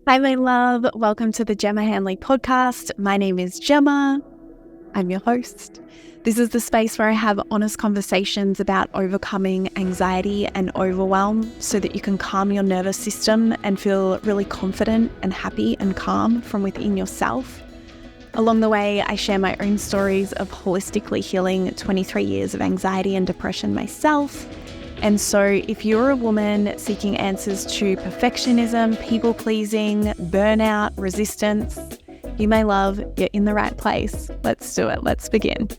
Hi, my love. Welcome to the Gemma Hanley podcast. My name is Gemma. I'm your host. This is the space where I have honest conversations about overcoming anxiety and overwhelm so that you can calm your nervous system and feel really confident and happy and calm from within yourself. Along the way, I share my own stories of holistically healing 23 years of anxiety and depression myself. And so if you're a woman seeking answers to perfectionism, people-pleasing, burnout, resistance, you may love, you're in the right place. Let's do it. Let's begin.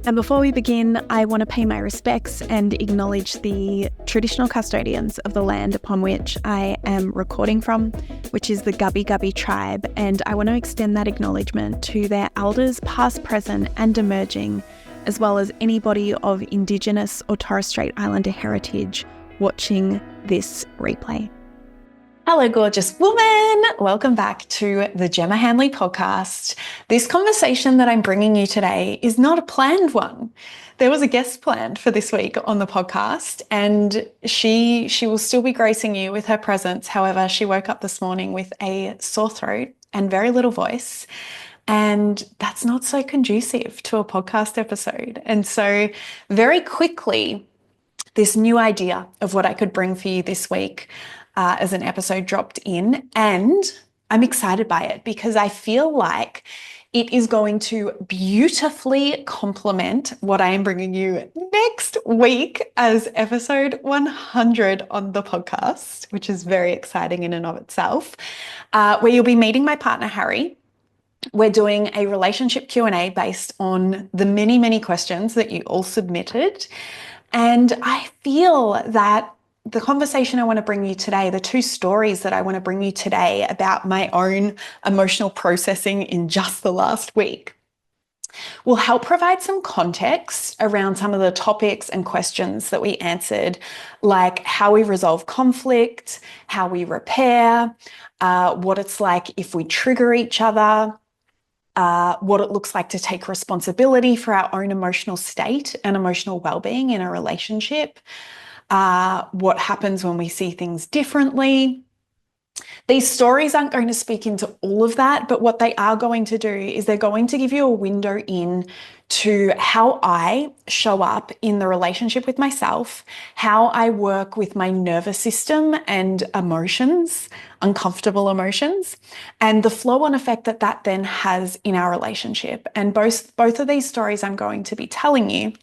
And before we begin, I want to pay my respects and acknowledge the traditional custodians of the land upon which I am recording from, which is the Gubbi Gubbi tribe. And I want to extend that acknowledgement to their elders, past, present, and emerging, as well as anybody of Indigenous or Torres Strait Islander heritage watching this replay. Hello, gorgeous woman. Welcome back to the Gemma Hanley podcast. This conversation that I'm bringing you today is not a planned one. There was a guest planned for this week on the podcast, and she will still be gracing you with her presence. However, she woke up this morning with a sore throat and very little voice. And that's not so conducive to a podcast episode. And so very quickly, this new idea of what I could bring for you this week as an episode dropped in. And I'm excited by it because I feel like it is going to beautifully complement what I am bringing you next week as episode 100 on the podcast, which is very exciting in and of itself, where you'll be meeting my partner, Harry. We're doing a relationship Q&A based on the many, many questions that you all submitted. And I feel that the conversation I want to bring you today, the two stories that I want to bring you today about my own emotional processing in just the last week, will help provide some context around some of the topics and questions that we answered, like how we resolve conflict, how we repair, what it's like if we trigger each other, what it looks like to take responsibility for our own emotional state and emotional well-being in a relationship, what happens when we see things differently. These stories aren't going to speak into all of that, but what they are going to do is they're going to give you a window in to how I show up in the relationship with myself, how I work with my nervous system and emotions, uncomfortable emotions, and the flow-on effect that that then has in our relationship. And both of these stories I'm going to be telling you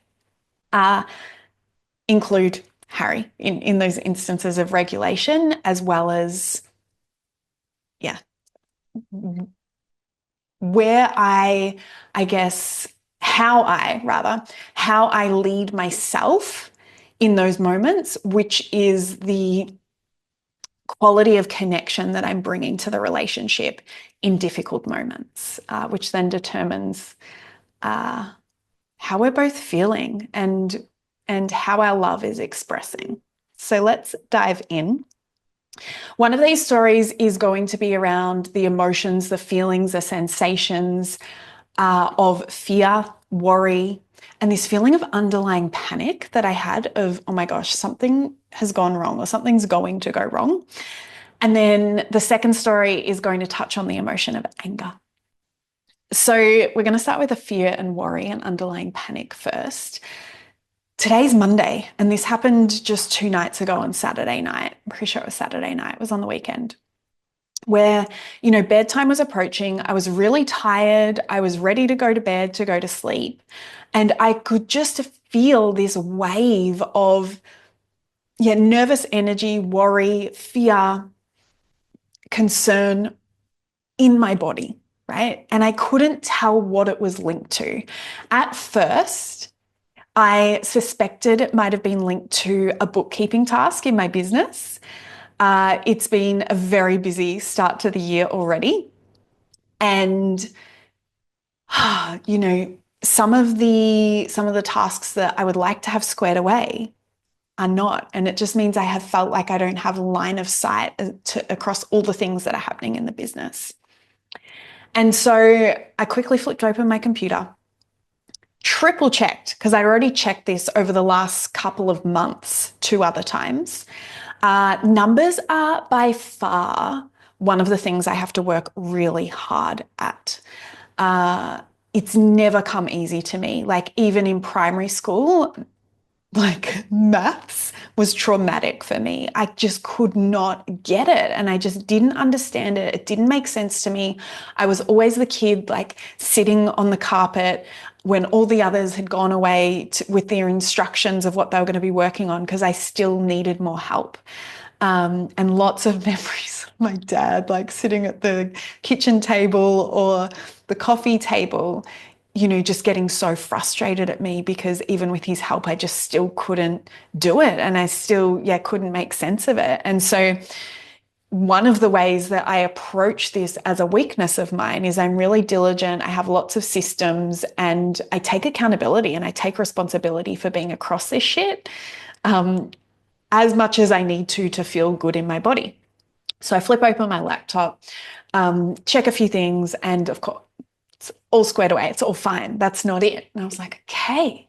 include Harry in those instances of regulation, as well as where I guess, how I lead myself in those moments, which is the quality of connection that I'm bringing to the relationship in difficult moments, which then determines how we're both feeling and how our love is expressing. So let's dive in. One of these stories is going to be around the emotions, the feelings, the sensations of fear, worry, and this feeling of underlying panic that I had of, oh my gosh, something has gone wrong or something's going to go wrong. And then the second story is going to touch on the emotion of anger. So we're going to start with the fear and worry and underlying panic first. Today's Monday, and this happened just 2 nights ago on Saturday night. I'm pretty sure it was Saturday night. It was on the weekend where, bedtime was approaching. I was really tired. I was ready to go to bed, to go to sleep. And I could just feel this wave of, nervous energy, worry, fear, concern in my body, right? And I couldn't tell what it was linked to. At first, I suspected it might have been linked to a bookkeeping task in my business. It's been a very busy start to the year already. And, some of the tasks that I would like to have squared away are not. And it just means I have felt like I don't have line of sight across all the things that are happening in the business. And so I quickly flipped open my computer, triple checked, because I already checked this over the last couple of months 2 other times. Numbers are by far one of the things I have to work really hard at. It's never come easy to me. Like even in primary school, like maths was traumatic for me. I just could not get it and I just didn't understand it. It didn't make sense to me. I was always the kid like sitting on the carpet when all the others had gone away with their instructions of what they were going to be working on because I still needed more help. And lots of memories of my dad like sitting at the kitchen table or the coffee table, just getting so frustrated at me because even with his help, I just still couldn't do it. And I still, couldn't make sense of it. And so one of the ways that I approach this as a weakness of mine is I'm really diligent. I have lots of systems and I take accountability and I take responsibility for being across this shit as much as I need to feel good in my body. So I flip open my laptop, check a few things, and of course, it's all squared away. It's all fine. That's not it. And I was like, okay.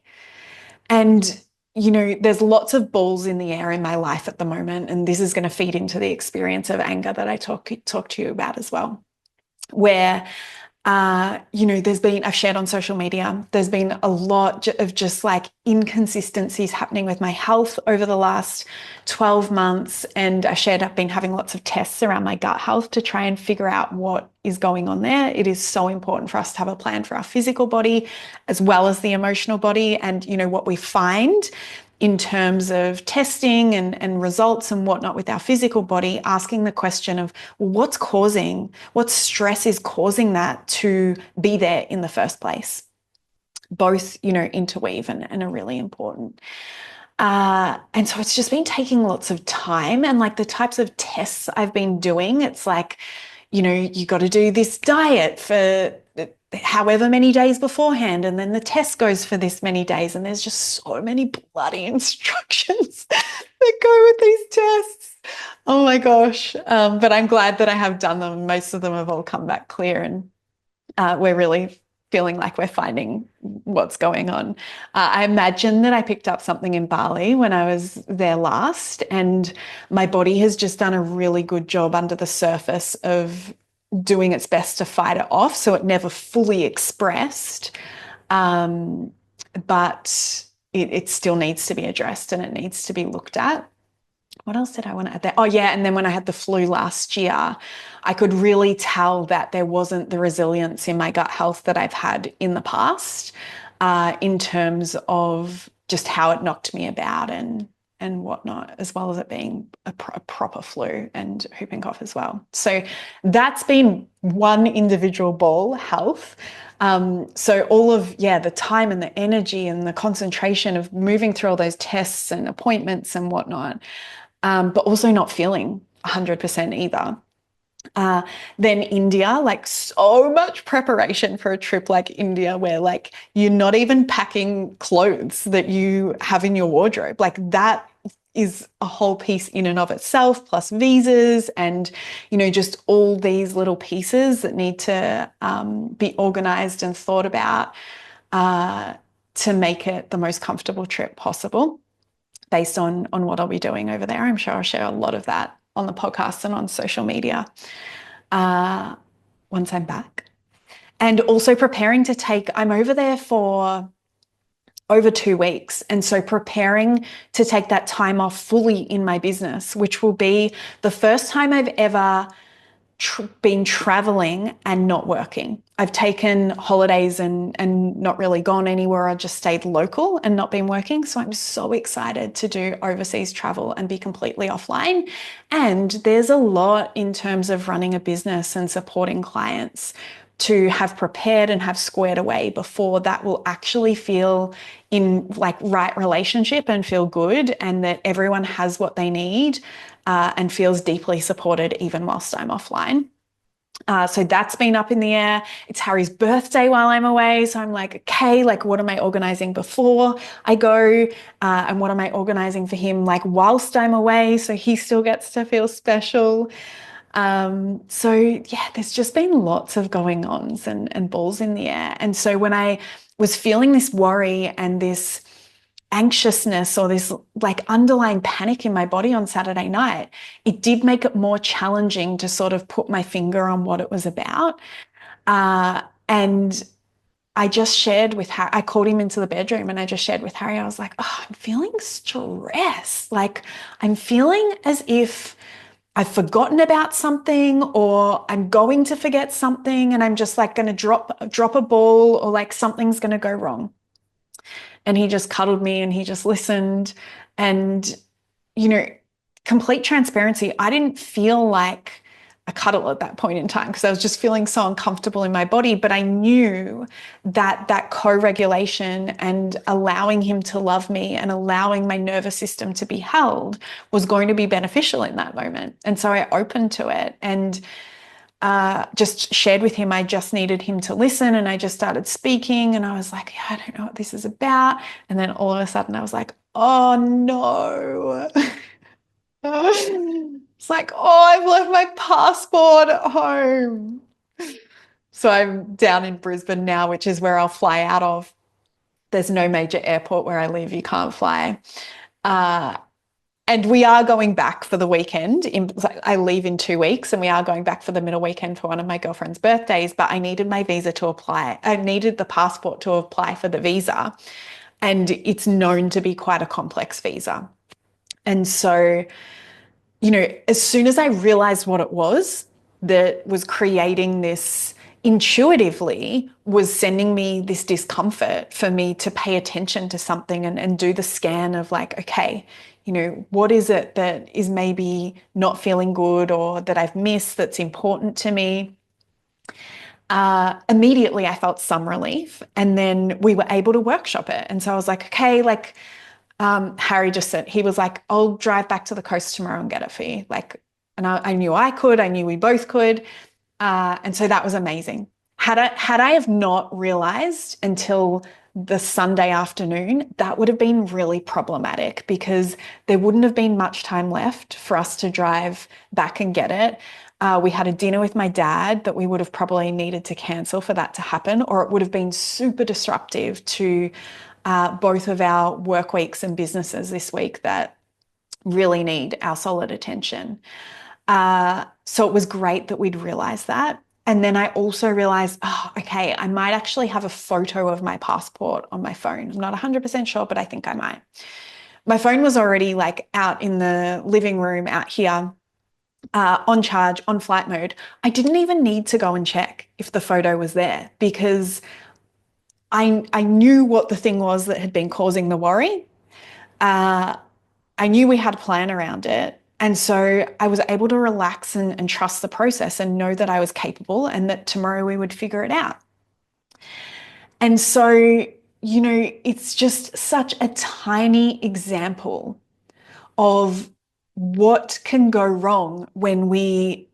And, there's lots of balls in the air in my life at the moment. And this is going to feed into the experience of anger that I talk to you about as well, where I've shared on social media, there's been a lot of just like inconsistencies happening with my health over the last 12 months. And I've been having lots of tests around my gut health to try and figure out what is going on there. It is so important for us to have a plan for our physical body as well as the emotional body. And, what we find in terms of testing and results and whatnot with our physical body, asking the question of what stress is causing that to be there in the first place. Both, interweave and are really important. And so it's just been taking lots of time and like the types of tests I've been doing, it's like, you got to do this diet for however many days beforehand, and then the test goes for this many days, and there's just so many bloody instructions that go with these tests. Oh my gosh. But I'm glad that I have done them. Most of them have all come back clear, and we're really feeling like we're finding what's going on. I imagine that I picked up something in Bali when I was there last, and my body has just done a really good job under the surface of doing its best to fight it off. So it never fully expressed, but it still needs to be addressed and it needs to be looked at. What else did I want to add there? Oh, yeah. And then when I had the flu last year, I could really tell that there wasn't the resilience in my gut health that I've had in the past, in terms of just how it knocked me about and whatnot, as well as it being a proper flu and whooping cough as well. So that's been one individual ball, health. So all of, the time and the energy and the concentration of moving through all those tests and appointments and whatnot, but also not feeling 100% either. Then India, like so much preparation for a trip like India, where like you're not even packing clothes that you have in your wardrobe. Like that is a whole piece in and of itself, plus visas and, just all these little pieces that need to be organized and thought about to make it the most comfortable trip possible based on what I'll be doing over there. I'm sure I'll share a lot of that on the podcast and on social media once I'm back. And also preparing I'm over there for over 2 weeks. And so preparing to take that time off fully in my business, which will be the first time I've ever been traveling and not working. I've taken holidays and not really gone anywhere. I just stayed local and not been working. So I'm so excited to do overseas travel and be completely offline. And there's a lot in terms of running a business and supporting clients to have prepared and have squared away before that will actually feel in like right relationship and feel good, and that everyone has what they need and feels deeply supported even whilst I'm offline. So that's been up in the air. It's Harry's birthday while I'm away. So I'm like, okay, like what am I organizing before I go? And what am I organizing for him like whilst I'm away so he still gets to feel special? So yeah, there's just been lots of going ons and balls in the air. And so when I was feeling this worry and this anxiousness or this like underlying panic in my body on Saturday night, it did make it more challenging to sort of put my finger on what it was about. And I just shared with Harry, I called him into the bedroom and I just shared with Harry, I was like, oh, I'm feeling stressed. Like I'm feeling as if I've forgotten about something or I'm going to forget something and I'm just like going to drop a ball or like something's going to go wrong. And he just cuddled me and he just listened. And, you know, complete transparency, I didn't feel like a cuddle at that point in time because I was just feeling so uncomfortable in my body. But I knew that that co-regulation and allowing him to love me and allowing my nervous system to be held was going to be beneficial in that moment. And so I opened to it and just shared with him I just needed him to listen, and I just started speaking and I was like, yeah, I don't know what this is about. And then all of a sudden I was like, oh no. It's like, oh, I've left my passport at home. So I'm down in Brisbane now, which is where I'll fly out of. There's no major airport where I live. You can't fly. Uh, and we are going back for the weekend. I leave in 2 weeks and we are going back for the middle weekend for one of my girlfriend's birthdays, but I needed my visa to apply. I needed the passport to apply for the visa. And it's known to be quite a complex visa. And so, you know, as soon as I realized what it was that was creating this intuitively was sending me this discomfort for me to pay attention to something and do the scan of like, okay, you know, what is it that is maybe not feeling good or that I've missed that's important to me? Immediately I felt some relief and then we were able to workshop it. And so I was like, okay, like, Harry just said, he was like, I'll drive back to the coast tomorrow and get it for you. Like, and I knew I could, I knew we both could. And so that was amazing. Had I have not realized until the Sunday afternoon, that would have been really problematic because there wouldn't have been much time left for us to drive back and get it. We had a dinner with my dad that we would have probably needed to cancel for that to happen, or it would have been super disruptive to both of our work weeks and businesses this week that really need our solid attention. So it was great that we'd realized that. And then I also realized, oh, okay, I might actually have a photo of my passport on my phone. I'm not 100% sure, but I think I might. My phone was already like out in the living room out here, on charge, on flight mode. I didn't even need to go and check if the photo was there because I knew what the thing was that had been causing the worry. I knew we had a plan around it. And so I was able to relax and trust the process and know that I was capable and that tomorrow we would figure it out. And so, you know, it's just such a tiny example of what can go wrong when we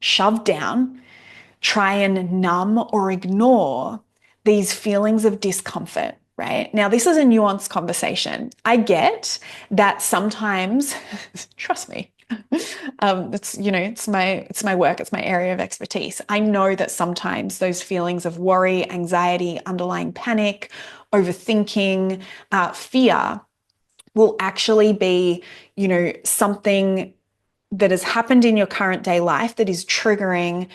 shove down, try and numb or ignore these feelings of discomfort, right? Now, this is a nuanced conversation. I get that sometimes, trust me, it's, you know, it's my work, it's my area of expertise. I know that sometimes those feelings of worry, anxiety, underlying panic, overthinking, fear will actually be, you know, something that has happened in your current day life that is triggering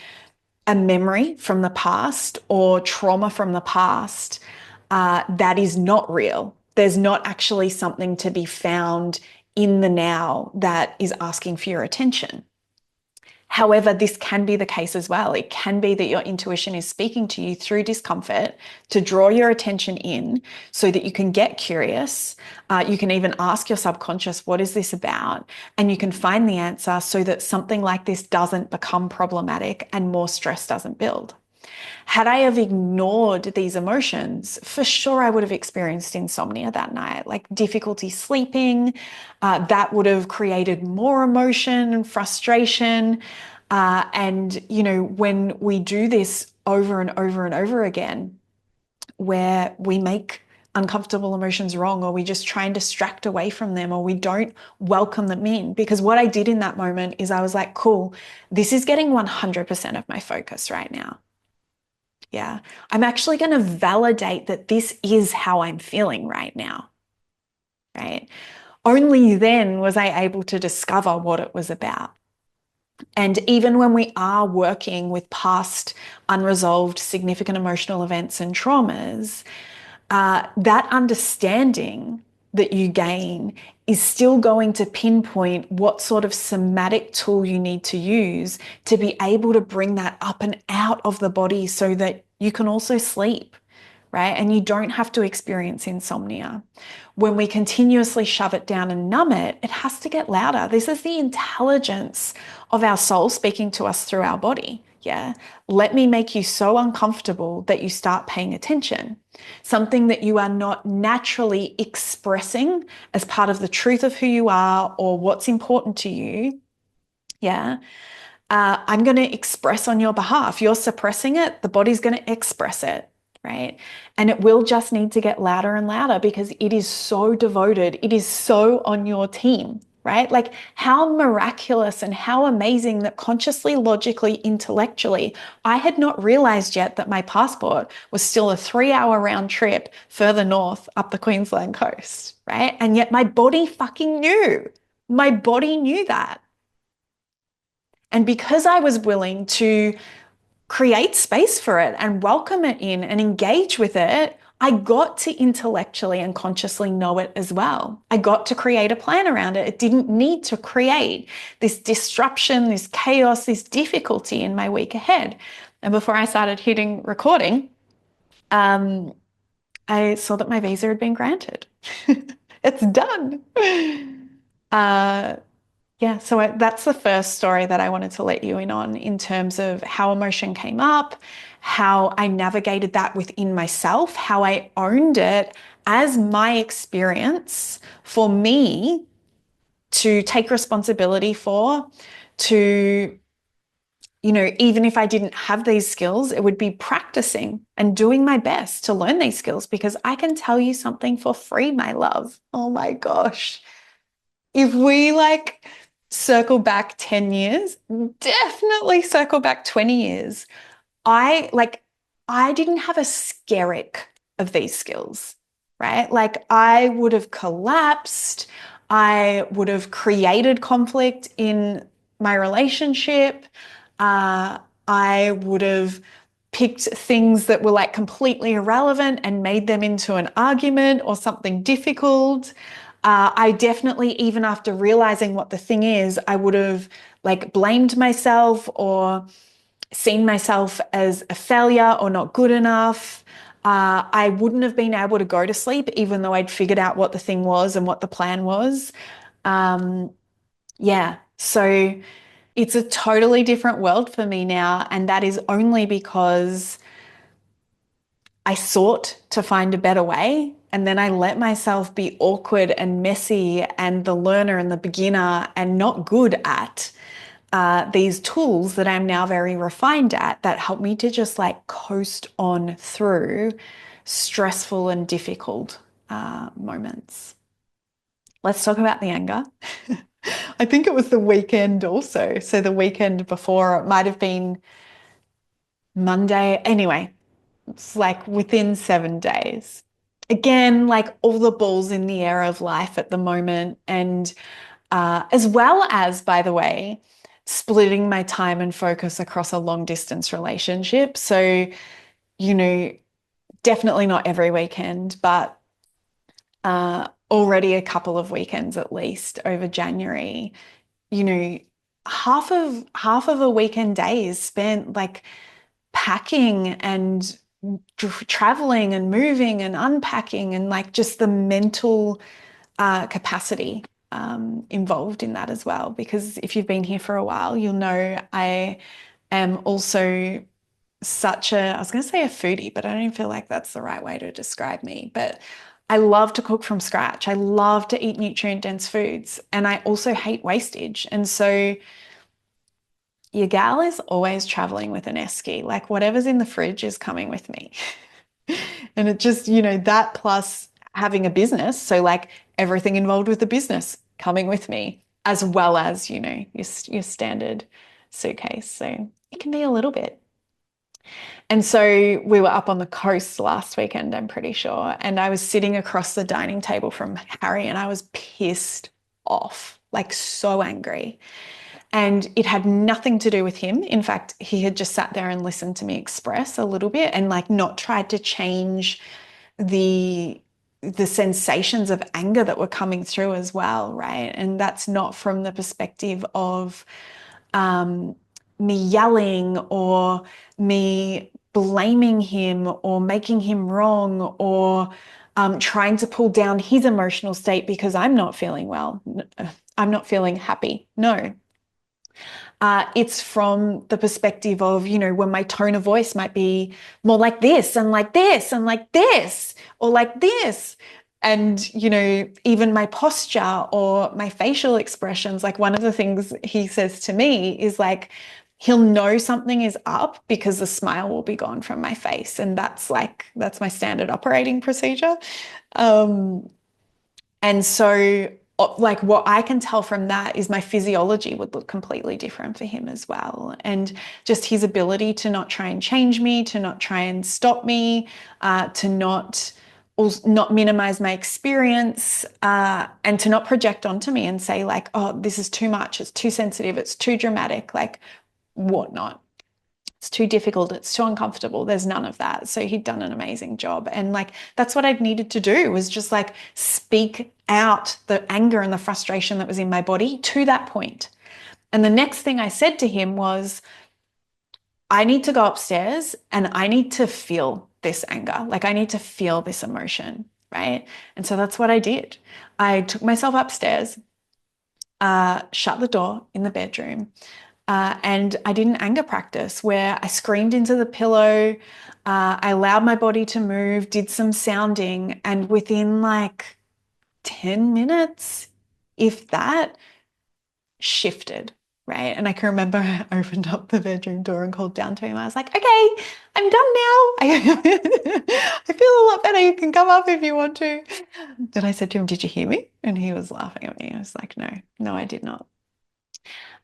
a memory from the past or trauma from the past that is not real. There's not actually something to be found in the now that is asking for your attention. However, this can be the case as well. It can be that your intuition is speaking to you through discomfort to draw your attention in so that you can get curious. You can even ask your subconscious, what is this about? And you can find the answer so that something like this doesn't become problematic and more stress doesn't build. Had I have ignored these emotions, for sure I would have experienced insomnia that night, like difficulty sleeping. That would have created more emotion and frustration. And, you know, when we do this over and over and over again, where we make uncomfortable emotions wrong, or we just try and distract away from them, or we don't welcome them in. Because what I did in that moment is I was like, cool, this is getting 100% of my focus right now. Yeah, I'm actually going to validate that this is how I'm feeling right now. right? Only then was I able to discover what it was about. And even when we are working with past unresolved significant emotional events and traumas, that understanding that you gain is still going to pinpoint what sort of somatic tool you need to use to be able to bring that up and out of the body so that you can also sleep, right? And you don't have to experience insomnia. When we continuously shove it down and numb it, it has to get louder. This is the intelligence of our soul speaking to us through our body. Yeah. Let me make you so uncomfortable that you start paying attention. Something that you are not naturally expressing as part of the truth of who you are or what's important to you. Yeah. I'm going to express on your behalf. You're suppressing it, the body's going to express it, right? And it will just need to get louder and louder because it is so devoted. It is so on your team, right? Like how miraculous and how amazing that consciously, logically, intellectually, I had not realized yet that my passport was still a 3-hour round trip further north up the Queensland coast, right? And yet my body fucking knew. My body knew that. And because I was willing to create space for it and welcome it in and engage with it, I got to intellectually and consciously know it as well. I got to create a plan around it. It didn't need to create this disruption, this chaos, this difficulty in my week ahead. And before I started hitting recording, I saw that my visa had been granted. It's done. Yeah, so that's the first story that I wanted to let you in terms of how emotion came up, how I navigated that within myself, how I owned it as my experience for me to take responsibility for, to, even if I didn't have these skills, it would be practicing and doing my best to learn these skills because I can tell you something for free, my love. Oh my gosh. If we circle back 10 years, definitely circle back 20 years. I didn't have a skerrick of these skills, right? Like I would have collapsed. I would have created conflict in my relationship. I would have picked things that were completely irrelevant and made them into an argument or something difficult. I definitely, even after realizing what the thing is, I would have blamed myself or seen myself as a failure or not good enough. I wouldn't have been able to go to sleep even though I'd figured out what the thing was and what the plan was. Yeah, so it's a totally different world for me now. And that is only because I sought to find a better way. And then I let myself be awkward and messy and the learner and the beginner and not good at these tools that I'm now very refined at that help me to just coast on through stressful and difficult moments. Let's talk about the anger. I think it was the weekend also. So the weekend before, it might have been Monday. Anyway, it's within 7 days. Again, all the balls in the air of life at the moment. And as well as, by the way, splitting my time and focus across a long distance relationship. So, definitely not every weekend, but already a couple of weekends at least over January. Half of a weekend day is spent packing and traveling and moving and unpacking and just the mental capacity involved in that as well. Because if you've been here for a while, you'll know I am also I was going to say a foodie, but I don't feel like that's the right way to describe me. But I love to cook from scratch. I love to eat nutrient-dense foods. And I also hate wastage. And so your gal is always traveling with an esky. Whatever's in the fridge is coming with me. And it just, that plus having a business. So everything involved with the business coming with me, as well as, your standard suitcase. So it can be a little bit. And so we were up on the coast last weekend, I'm pretty sure. And I was sitting across the dining table from Harry and I was pissed off, like so angry. And it had nothing to do with him. In fact, he had just sat there and listened to me express a little bit and like not tried to change the sensations of anger that were coming through as well, right? And that's not from the perspective of me yelling or me blaming him or making him wrong or trying to pull down his emotional state because I'm not feeling well. I'm not feeling happy. No. It's from the perspective of, when my tone of voice might be more like this and like this and like this or like this. And, even my posture or my facial expressions, like one of the things he says to me is like, he'll know something is up because the smile will be gone from my face. And that's my standard operating procedure. And so like what I can tell from that is my physiology would look completely different for him as well. And just his ability to not try and change me, to not try and stop me, to not minimize my experience, and to not project onto me and say like, oh, this is too much, it's too sensitive, it's too dramatic, like whatnot. It's too difficult, it's too uncomfortable. There's none of that. So he'd done an amazing job. And like, that's what I'd needed to do, was just like speak out the anger and the frustration that was in my body to that point. And the next thing I said to him was, I need to go upstairs and I need to feel this anger. Like I need to feel this emotion, right? And so that's what I did. I took myself upstairs, shut the door in the bedroom, and I did an anger practice where I screamed into the pillow. I allowed my body to move, did some sounding, and within like 10 minutes, if that, shifted, right? And I can remember I opened up the bedroom door and called down to him. I was like, okay, I'm done now. I feel a lot better. You can come up if you want to. Then I said to him, did you hear me? And he was laughing at me. I was like, no, I did not.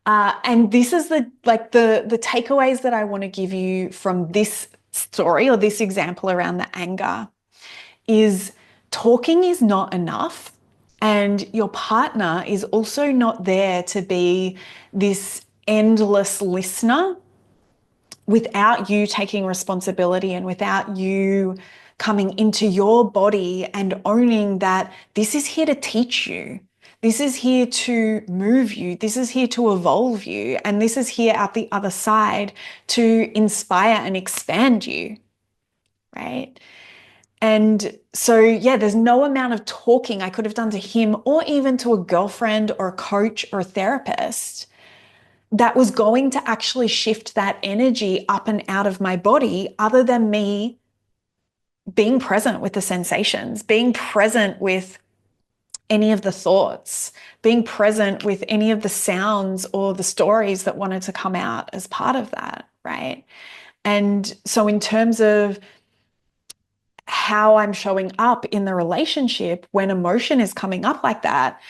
And this is the takeaways that I want to give you from this story or this example around the anger is talking is not enough. And your partner is also not there to be this endless listener without you taking responsibility and without you coming into your body and owning that this is here to teach you. This is here to move you. This is here to evolve you. And this is here out the other side to inspire and expand you, right? And so, yeah, there's no amount of talking I could have done to him or even to a girlfriend or a coach or a therapist that was going to actually shift that energy up and out of my body other than me being present with the sensations, being present with any of the thoughts, being present with any of the sounds or the stories that wanted to come out as part of that, right? And so in terms of how I'm showing up in the relationship when emotion is coming up like that,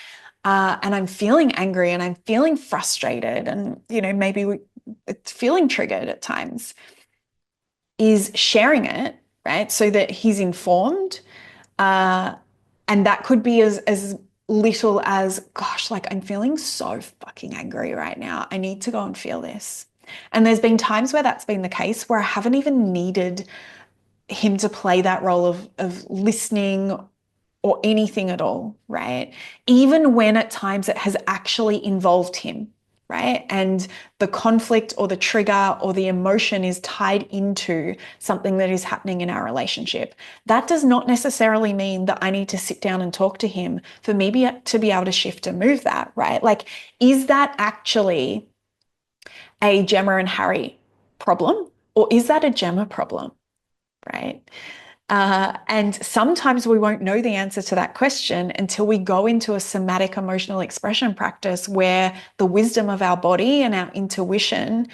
and I'm feeling angry and I'm feeling frustrated and, maybe it's feeling triggered at times, is sharing it, right? So that he's informed. And that could be as little as, gosh, like I'm feeling so fucking angry right now. I need to go and feel this. And there's been times where that's been the case where I haven't even needed him to play that role of listening or anything at all, right? Even when at times it has actually involved him, right? And the conflict or the trigger or the emotion is tied into something that is happening in our relationship. That does not necessarily mean that I need to sit down and talk to him for me to be able to shift and move that, right? Like, is that actually a Gemma and Harry problem, or is that a Gemma problem, right? And sometimes we won't know the answer to that question until we go into a somatic emotional expression practice where the wisdom of our body and our intuition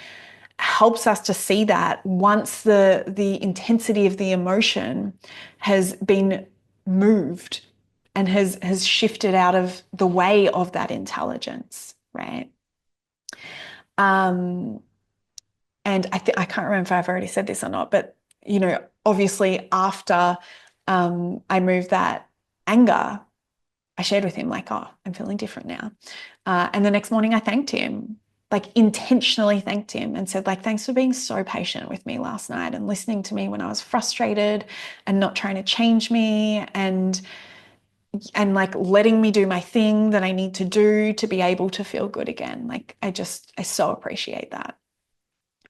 helps us to see that once the intensity of the emotion has been moved and has shifted out of the way of that intelligence, right? And I can't remember if I've already said this or not, but, obviously after I moved that anger, I shared with him like, oh, I'm feeling different now. And the next morning I thanked him, like intentionally thanked him and said like, thanks for being so patient with me last night and listening to me when I was frustrated and not trying to change me and like letting me do my thing that I need to do to be able to feel good again. Like I so appreciate that.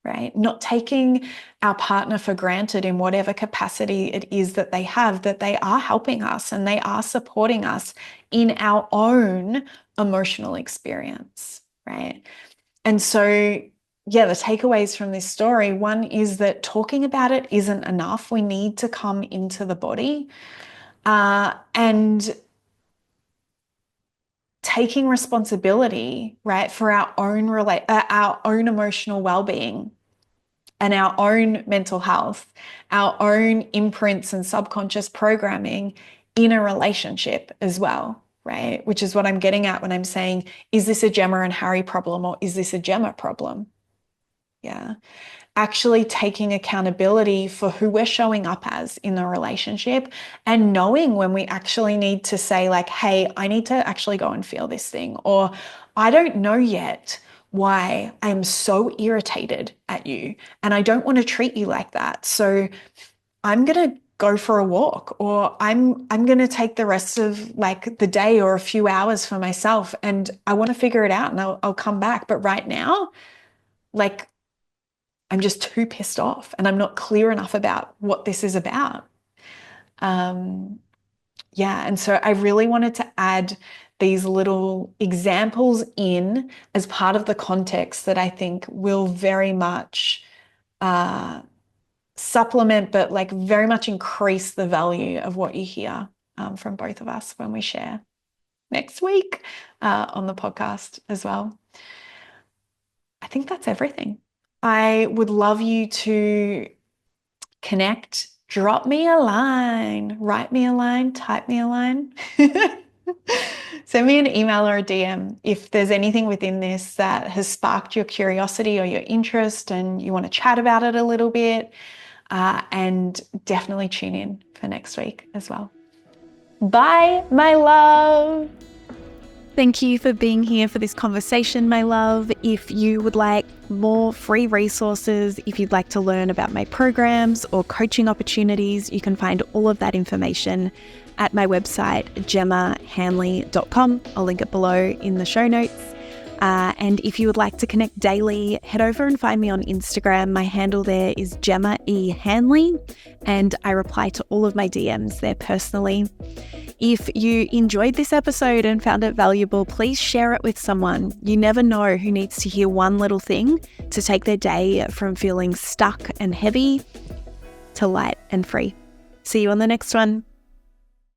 Right? Not taking our partner for granted in whatever capacity it is that they have, that they are helping us and they are supporting us in our own emotional experience, right? And so, yeah, the takeaways from this story, one is that talking about it isn't enough. We need to come into the body and taking responsibility, right, for our own emotional well-being and our own mental health, our own imprints and subconscious programming in a relationship as well, right? Which is what I'm getting at when I'm saying, is this a Gemma and Harry problem or is this a Gemma problem? Yeah. Actually taking accountability for who we're showing up as in the relationship and knowing when we actually need to say like, hey, I need to actually go and feel this thing, or I don't know yet why I'm so irritated at you and I don't want to treat you like that. So I'm going to go for a walk, or I'm going to take the rest of like the day or a few hours for myself and I want to figure it out and I'll come back. But right now, like, I'm just too pissed off and I'm not clear enough about what this is about. And so I really wanted to add these little examples in as part of the context that I think will very much supplement, but like very much increase the value of what you hear from both of us when we share next week on the podcast as well. I think that's everything. I would love you to connect, drop me a line, write me a line, type me a line. Send me an email or a DM if there's anything within this that has sparked your curiosity or your interest and you want to chat about it a little bit. And definitely tune in for next week as well. Bye, my love. Thank you for being here for this conversation, my love. If you would like more free resources, if you'd like to learn about my programs or coaching opportunities, you can find all of that information at my website, gemmahanley.com. I'll link it below in the show notes. And if you would like to connect daily, head over and find me on Instagram. My handle there is Gemma E. Hanley, and I reply to all of my DMs there personally. If you enjoyed this episode and found it valuable, please share it with someone. You never know who needs to hear one little thing to take their day from feeling stuck and heavy to light and free. See you on the next one.